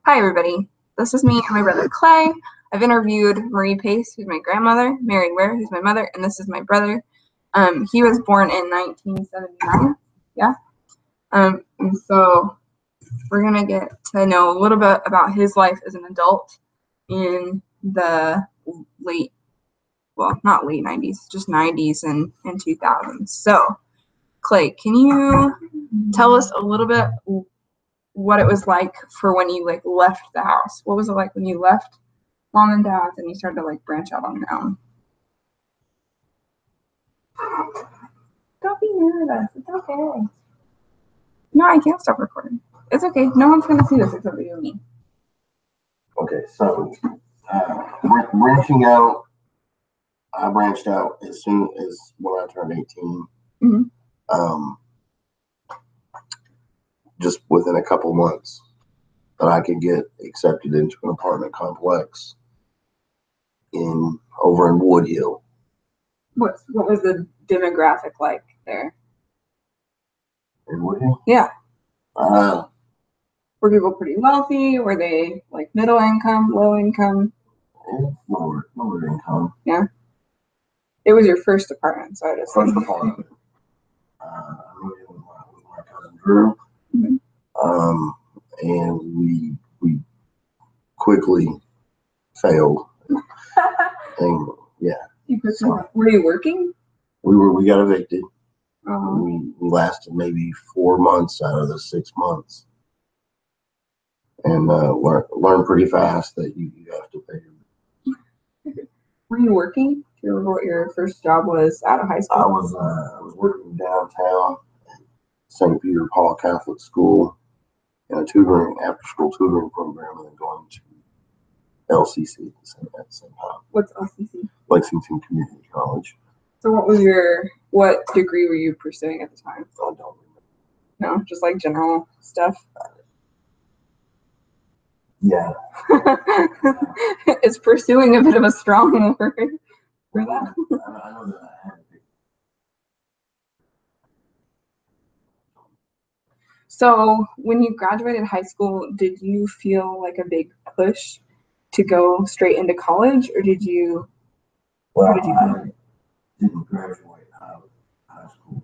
Hi, everybody. This is me and my brother Clay. I've interviewed Marie Pace, who's my grandmother, Mary Ware, who's my mother, and this is my brother. He was born in 1979. Yeah. And so we're going to get to know a little bit about his life as an adult in the late, well, not late 90s, just 90s and 2000s. So, Clay, can you tell us a little bit what it was like for when you left the house? What was it like when you left mom and dad and you started to branch out on your own? Don't be nervous. It's okay. No, I can't stop recording. It's okay. No one's gonna see this except for you and me. Okay, so branching out, I branched out as soon as when I turned 18. Mm-hmm. Just within a couple months that I could get accepted into an apartment complex over in Wood Hill. What was the demographic like there? In Wood Hill? Yeah. Were people pretty wealthy? Were they middle income, low income? Lower income. Yeah. It was your first apartment, so I just first apartment. I moved in with my cousin Drew. Mm-hmm. And we quickly failed. And yeah. Were you working? We got evicted. We lasted maybe 4 months out of the 6 months, and learned pretty fast that you have to pay. Were you working? Do you remember what your first job was out of high school? I was working downtown at St. Peter Paul Catholic School in a after school tutoring program, and then going to LCC at the same time. What's LCC? Lexington Community College. So what degree were you pursuing at the time? I don't remember. No, just general stuff? Yeah. Is pursuing a bit of a strong word for that? I know that I had to. So when you graduated high school, did you feel like a big push to go straight into college, or did you? Well, I didn't graduate out of high school.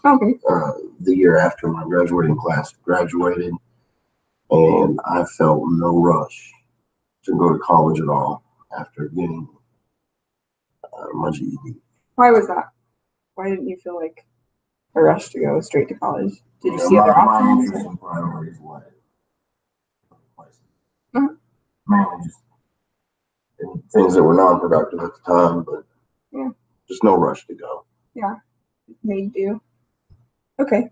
Okay. The year after my graduating class graduated, and I felt no rush to go to college at all after getting my GED. Why was that? Why didn't you feel like a rush to go straight to college? Did you see other options? My interests and priorities led places. Mainly just things that were non-productive at the time, but yeah, just no rush to go. Yeah, made do. Okay.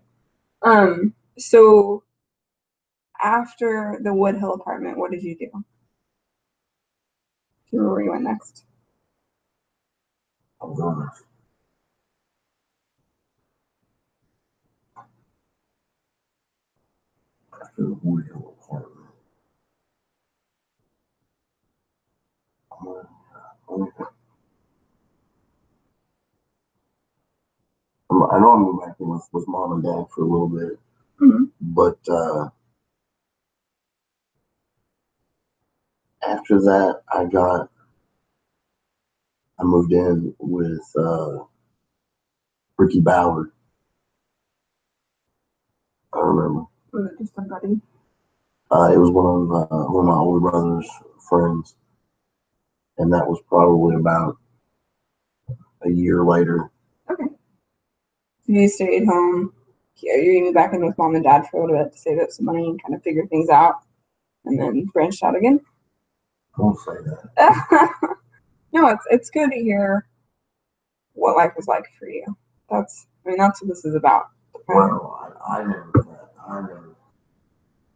So after the Wood Hill apartment, what did you do? Do you remember where you went next? I was honest. After the Wood Hill apartment. I know I moved back in with mom and dad for a little bit, but after that, I moved in with Ricky Ballard. I remember. Was it just somebody? It was one of my older brother's friends, and that was probably about a year later. Okay. So you stayed home. You moved back in with mom and dad for a little bit to save up some money and kind of figure things out, and then branched out again. Don't say that. No, it's good to hear what life was like for you. That's what this is about. Well, I never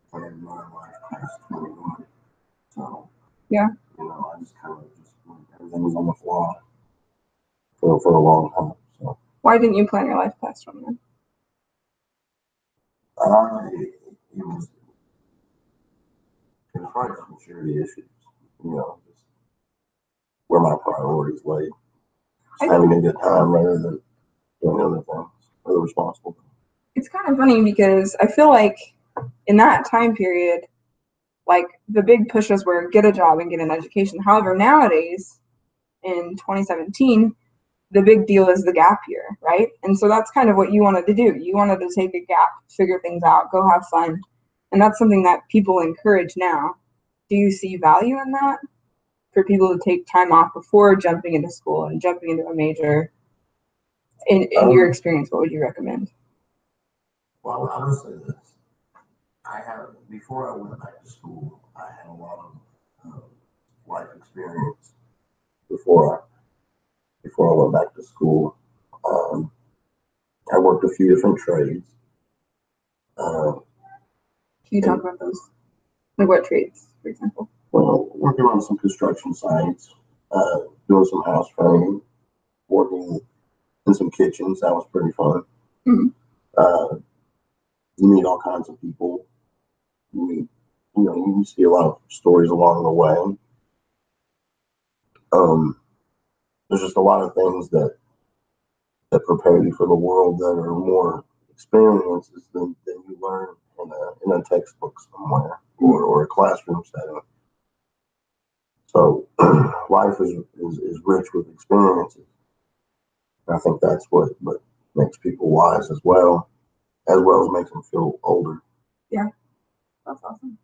planned my life past 21. So yeah, I just everything was on the fly for a long time. So why didn't you plan your life past 21? It was confronting maturity issues. Just where my priorities lay. Just having a good time rather than doing other things, other responsible things. It's kind of funny because I feel like in that time period, like the big pushes were get a job and get an education. However, nowadays in 2017, the big deal is the gap year, right? And so that's kind of what you wanted to do. You wanted to take a gap, figure things out, go have fun. And that's something that people encourage now. Do you see value in that? For people to take time off before jumping into school and jumping into a major? In your experience, what would you recommend? Well, I would say this. Before I went back to school, I had a lot of life experience before I went back to school. I worked a few different trades. Can you talk about those? Like what trades, for example? Well, working on some construction sites, doing some house framing, working in some kitchens. That was pretty fun. Mm-hmm. You meet all kinds of people. You see a lot of stories along the way. There's just a lot of things that prepare you for the world that are more experiences than you learn in a textbook somewhere or a classroom setting. So life is rich with experiences. And I think that's what makes people wise as well as makes them feel older. Yeah, that's awesome.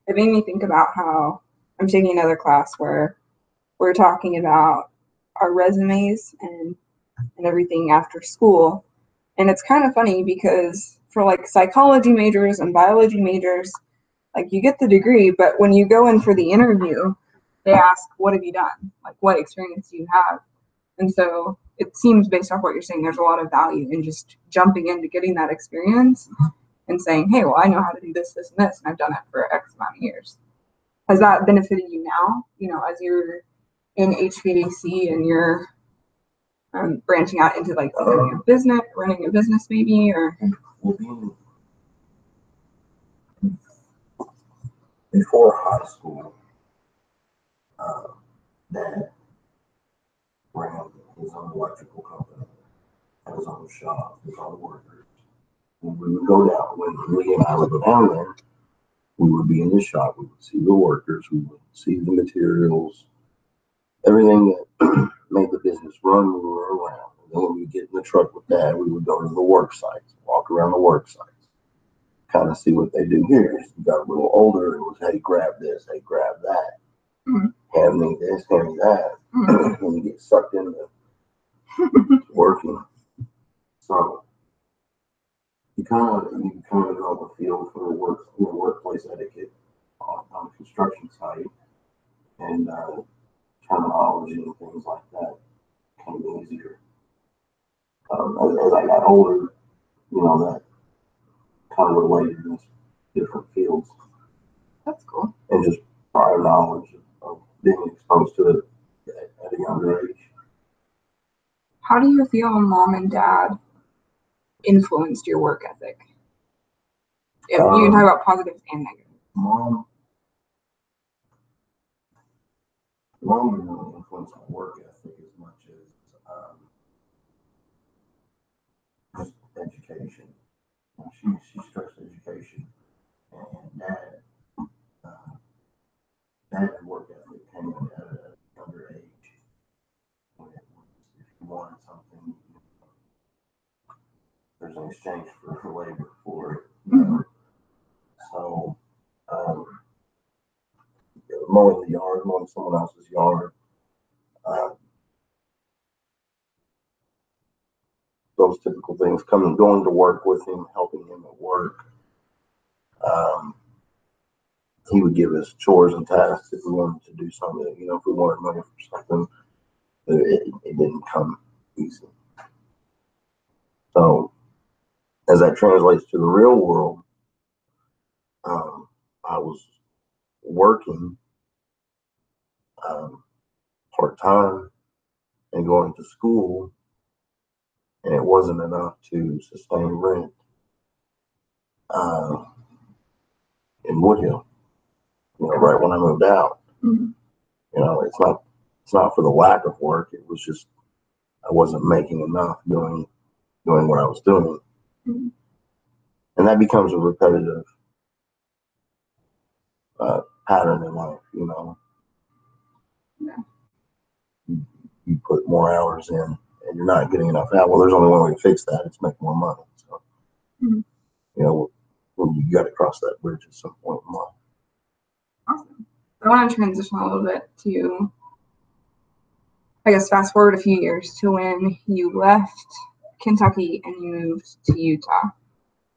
It made me think about how I'm taking another class where we're talking about our resumes and everything after school. And it's kind of funny because for like psychology majors and biology majors, like you get the degree, but when you go in for the interview, they ask, what have you done? Like, what experience do you have? And so it seems based off what you're saying, there's a lot of value in just jumping into getting that experience and saying, hey, well, I know how to do this, this, and this, and I've done it for X amount of years. Has that benefited you now, as you're in HVAC and you're branching out into like running a business maybe, or? Before high school, Dad ran his own electrical company, had his own shop, his own workers. When we would go down, when Lee and I would go down there, we would be in the shop. We would see the workers. We would see the materials, everything that made the business run. We were around. And then when we get in the truck with Dad, we would go to the work sites, walk around the work sites, kind of see what they do here. As we got a little older, it was, hey, grab this, hey, grab that. Mm-hmm. Hand me this, hand me that. Mm-hmm. And you get sucked into working. So you kind of develop a feel for workplace etiquette on a construction site, and terminology and things like that became easier. As I got older, that kind of related in different fields. That's cool. And just prior knowledge of being exposed to it at a younger age. How do you feel mom and dad influenced your work ethic? You can talk about positives and negatives. Mom didn't really influence my work ethic as much as just education. She stressed education, and dad work ethic came at a younger age. When if you wanted something, there's an exchange for labor for it. Mm-hmm. So mowing the yard, mowing someone else's yard. Those typical things, going to work with him, helping him at work. He would give us chores and tasks if we wanted to do something. If we wanted money for something, it didn't come easy. So, as that translates to the real world, I was working part-time and going to school, and it wasn't enough to sustain rent in Woodhill. Right when I moved out. Mm-hmm. It's not for the lack of work. It was just I wasn't making enough doing what I was doing, Mm-hmm. and that becomes a repetitive pattern in life, you know. Yeah. You put more hours in and you're not getting enough out. Well, there's only one way to fix that. It's make more money. So, Mhm. you know, when you got to cross that bridge at some point in life. Awesome. I want to transition a little bit to, I guess, fast forward a few years to when you left Kentucky and you moved to Utah.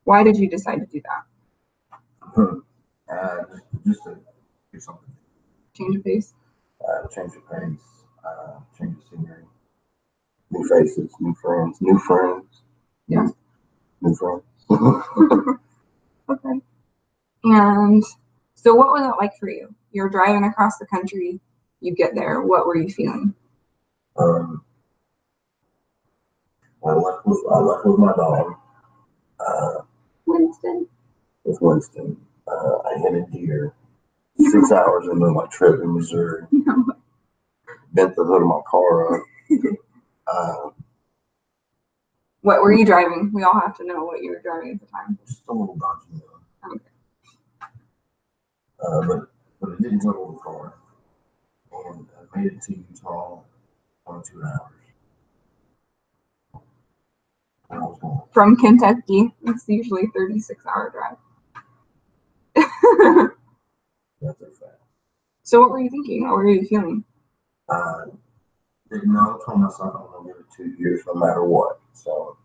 Why did you decide to do that? Just to do something. Change of pace? Change of pace, change of scenery, new faces, new friends, new friends. Yeah. New friends. Okay. And so what was it like for you? You're driving across the country, you get there, what were you feeling? I left with my dog. Winston. With Winston. I hit a deer 6 hours into my trip in Missouri. Bent the hood of my car up. What were you driving? We all have to know what you were driving at the time. Just a little Dodge Neon. Okay. But it didn't total the car. And I made it to Utah in 2 hours. And I was going. From Kentucky, it's usually 36-hour drive. That's a fact. So what were you thinking? What were you feeling? Didn't know. Told myself I'm gonna give it 2 years no matter what. So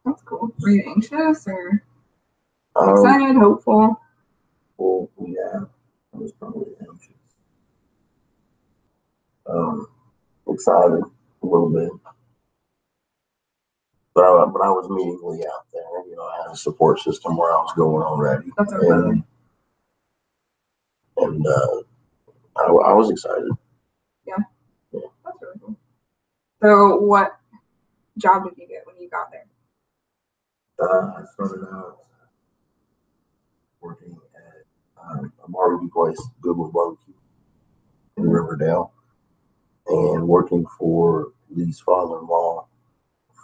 That's cool. Were you anxious or excited, hopeful? Well, yeah, I was probably anxious. Excited a little bit. But I was meaningfully out there. You know, I had a support system where I was going already. That's okay. And I was excited. Yeah. That's really cool. So what job did you get when you got there? I started out working at a barbecue place, Goodwood Barbecue in Riverdale, and working for Lee's father-in-law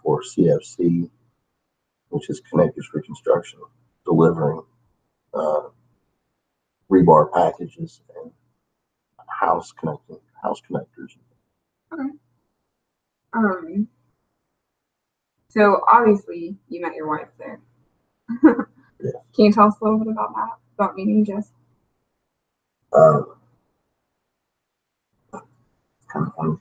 for CFC, which is Connectors for Construction, delivering rebar packages and house connectors. Okay. So obviously you met your wife there. Yeah. Can you tell us a little bit about that? About meeting Jess? Kind of funny.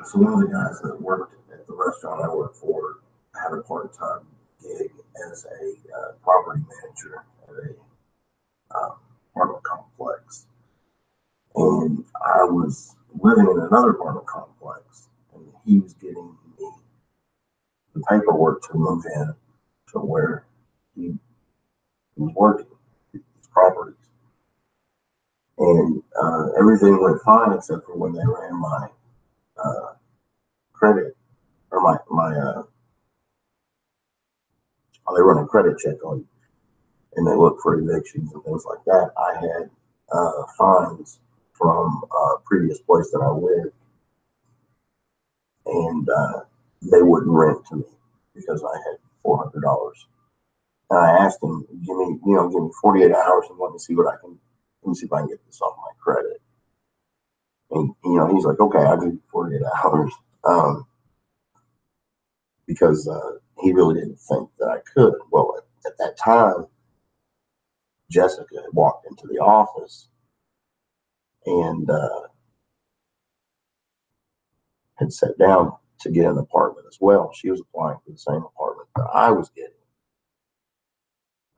So one of the guys that worked at the restaurant I worked for had a part-time gig as a property manager at a apartment complex, and I was living in another apartment complex, and he was getting me the paperwork to move in to where he was working these properties, and everything went fine except for when they ran my credit or they run a credit check on you, and they look for evictions and things like that. I had fines from a previous place that I lived, and they wouldn't rent to me because I had $400. And I asked him, give me 48 hours and let me see if I can get this off my credit. And he's like, okay, I'll give you 48 hours, because he really didn't think that I could. Well, at that time, Jessica had walked into the office and had sat down to get an apartment as well. She was applying for the same apartment that I was getting.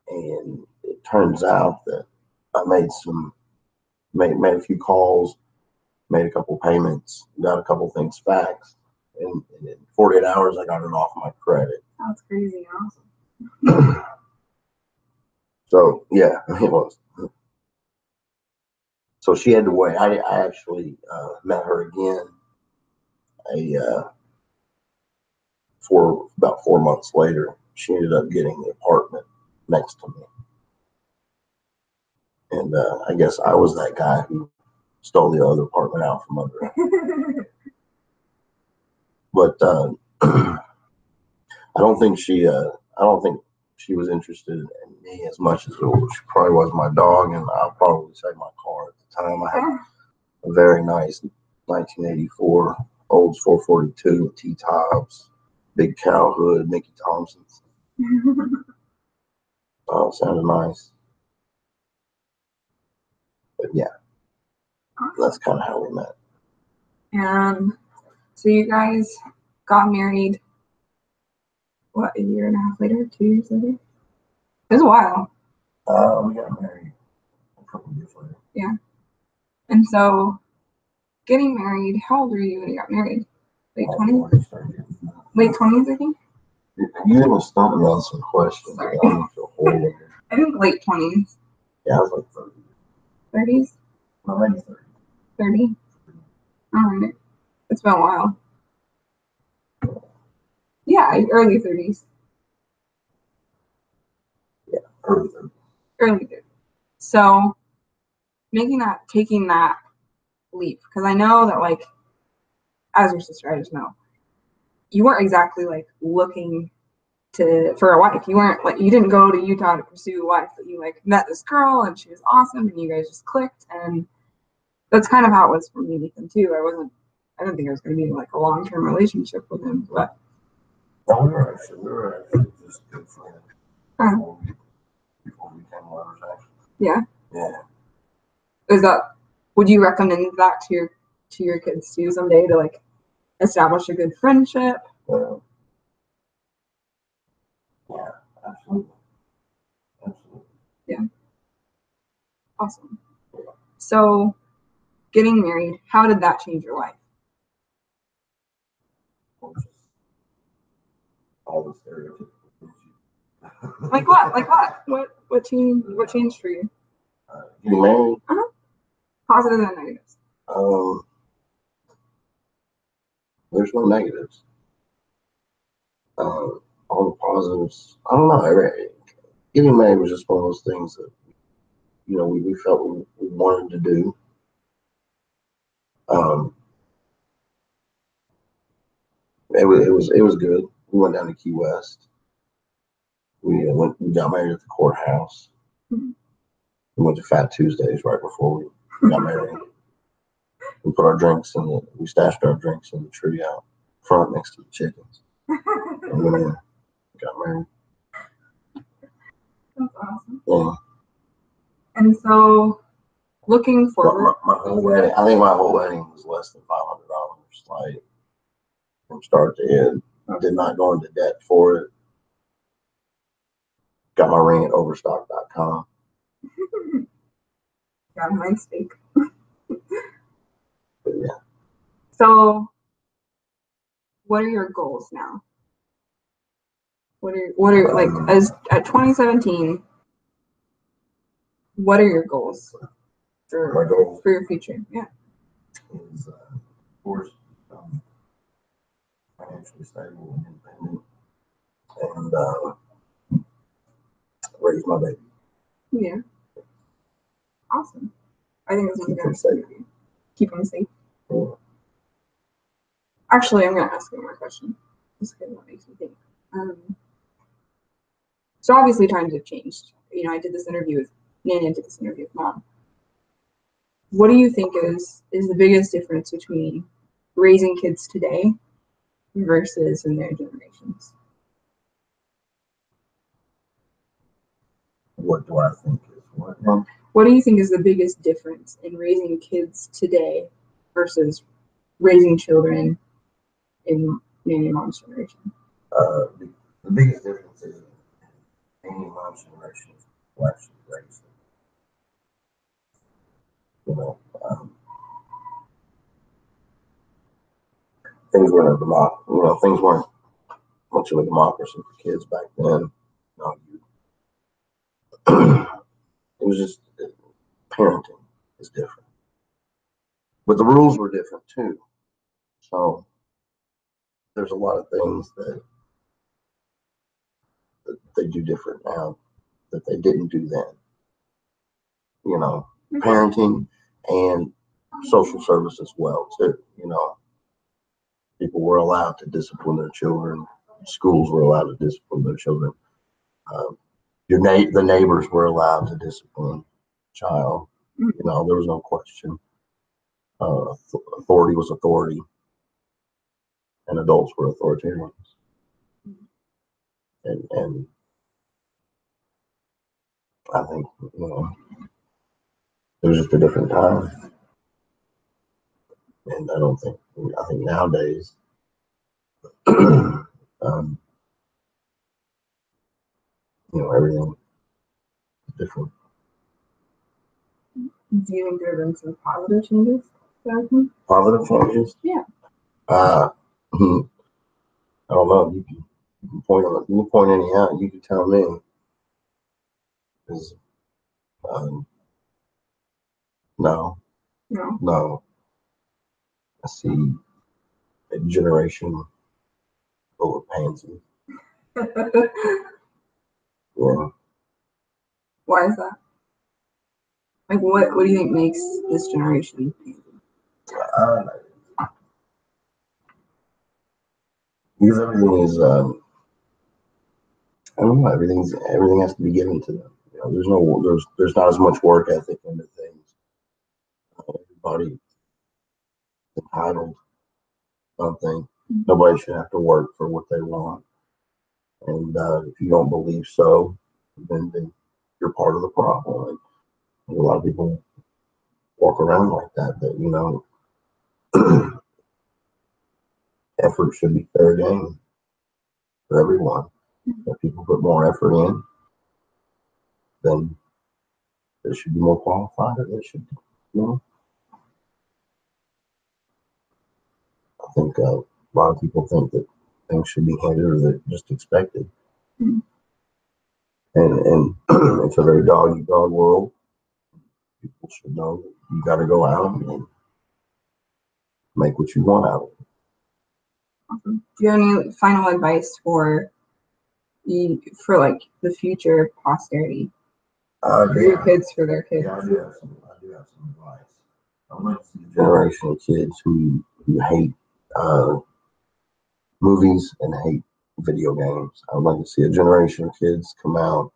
And it turns out that I made a few calls, made a couple payments, got a couple things faxed, and in 48 hours I got it off my credit. That's crazy awesome. So yeah, it was. So she had to wait. I actually met her again for about 4 months later. She ended up getting the apartment next to me. And I guess I was that guy who stole the other apartment out from under her. But I don't think she was interested in me as much as she probably was my dog, and I'll probably say my car. At the time, I had a very nice 1984 Olds 442 with T-tops, big cow hood, Mickey Thompson's. Oh, sounded nice. But yeah, that's kind of how we met. And so you guys got married, what, a year and a half later, 2 years later? It was a while. We got married a couple years later. Yeah. And so getting married, how old were you when you got married? Late 20s? Late 20s, I think? You even stumped me on some questions. Sorry. I think late 20s. Yeah, I was like 30. 30s? No, maybe 30. 30? Alright. It's been a while. Yeah, early 30s. Yeah, early 30s. Early 30s. So taking that leap, because I know that, like, as your sister, I just know you weren't exactly like looking for a wife. You weren't like, you didn't go to Utah to pursue a wife, but you like met this girl and she was awesome and you guys just clicked, and that's kind of how it was for me with him too. I don't think I was going to be in like a long-term relationship with him, but no, we were actually just good friends before we became lovers. Actually. Yeah. Yeah. Would you recommend that to your kids too someday, to like establish a good friendship? Yeah, absolutely. Yeah. Awesome. So getting married, how did that change your life? All the stereotypical things. Like what? Like what? What changed for you? Getting married? Positive and negatives. There's no negatives. All the positives. I don't know. Getting married was just one of those things that we felt we wanted to do. It was good. We went down to Key West. We got married at the courthouse. Mm-hmm. We went to Fat Tuesdays right before we got married. We put our drinks we stashed our drinks in the tree out front next to the chickens. And then got married. That's awesome. Yeah. And so, looking forward, my whole wedding, I think my whole wedding was less than $500, like from start to end. I did not go into debt for it. Got my ring at Overstock.com. got my steak. But yeah. So, what are your goals now? What are like, as at 2017? What are your goals for your future? Yeah. Is of course financially stable and independent, and raise my baby. Yeah. Awesome. I think that's a good safe. Keep them safe. Yeah. Actually, I'm gonna ask you one more question. Just because that makes me think. So obviously times have changed. I did this interview with Nana, did this interview with Mom. What do you think is the biggest difference between raising kids today versus in their generations? What do I think is what? What do you think is the biggest difference in raising kids today versus raising children in Nana and Mom's generation? The biggest difference is Nana and Mom's generation will actually raise them. Things weren't things weren't much of a democracy for kids back then. It was just parenting is different, but the rules were different too. So there's a lot of things that they do different now that they didn't do then. Parenting and social service as well too. People were allowed to discipline their children. Schools were allowed to discipline their children. the neighbors were allowed to discipline the child. Mhm. You know, there was no question. Authority was authority, and adults were authoritarians. And I think, you know, it was just a different time. And I think nowadays, you know, everything is different. Do you think there have been some positive changes? Positive changes? Yeah. I don't know. You can point any out. You can tell me. 'Cause, no, No. no. I see a generation full of pansy. Yeah. Why is that? Like, what do you think makes this generation? Uh, because everything is, I don't know. Everything has to be given to them. You know, there's not as much work ethic into things. Everybody entitled something. Nobody should have to work for what they want. And if you don't believe so, then you're part of the problem. And a lot of people walk around like that. That you know, effort should be fair game for everyone. If people put more effort in, then they should be more qualified. Or they should, you know. I think a lot of people think that things should be handed or they're just expected. Mhm. And it's a very dog eat dog world. People should know that you got to go out and make what you want out of it. Awesome. Do you have any final advice for like the future posterity? For your kids, for their kids? Yeah, I do have some advice. I'd like to see a generation of kids who hate movies and hate video games. I'd like to see a generation of kids come out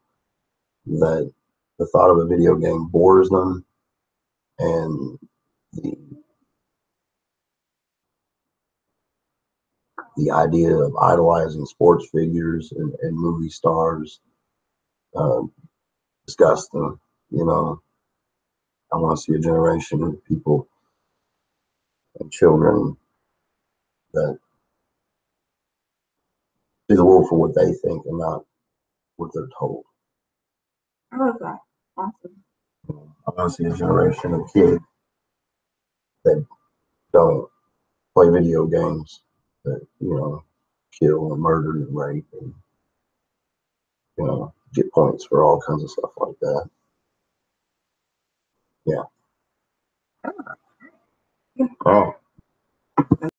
that the thought of a video game bores them, and the idea of idolizing sports figures and movie stars disgusts them. You know, I want to see a generation of people and children that see the world for what they think and not what they're told. I love that. Awesome. I want to see a generation of kids that don't play video games, that, you know, kill and murder and rape and, you know, get points for all kinds of stuff like that. Yeah. Yeah. All right.